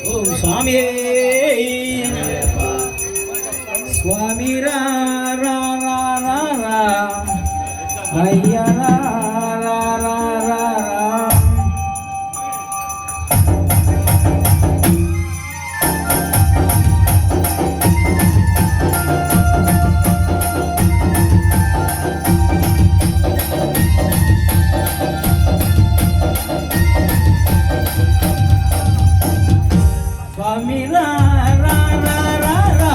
ఓం స్వామి స్వామి రా రా రా రా రా అయ్యా రా రా రా రా స్వామి రా రా రా రా రా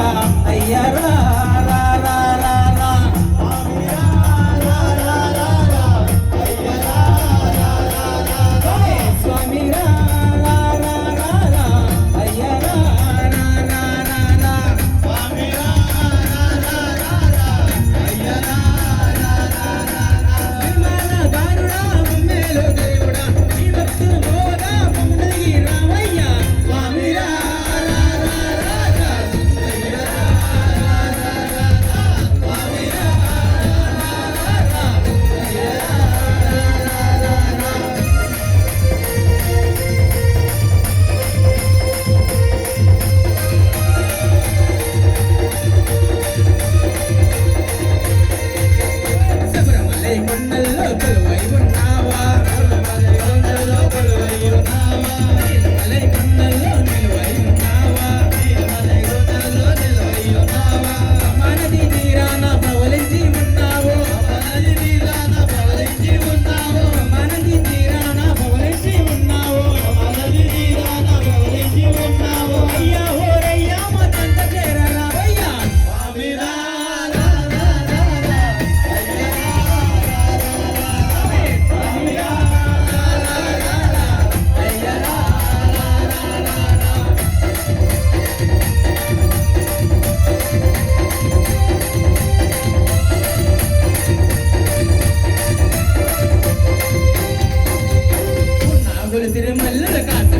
అయ్యా రా రా రా రా రా స్వామి రా రా రా రా రా అయ్యా రా రా రా రా రా స్వామి రా రా రా రా రా అయ్యా రా రా రా రా రా స్వామి రా రా రా రా రా అయ్యా రా రా రా రా రా నిర్మల గారుడా మమ్మేలు దేవుడా నీ భక్తుల గోదా మమ్మల్ని రామయ్య స్వామి రా కొండల్లో కొలువై ఉన్నావా కొండల్లో కొలువై ఉన్నావా మలై కొండల్లో నిలువై ఉన్నావా మలై కొండల్లో నిలువై ఉన్నావా మనది తీరాన పవలించి ఉన్నావో మనది తీరాన పవలించి ఉన్నావో మనది తీరాన పవలించి ఉన్నావో మనది తీరాన పవలించి ఉన్నావో అయ్యా ఓరయ్యా మతంత చేరరావయ్యా స్వామి రా తిరుమల్ల కాస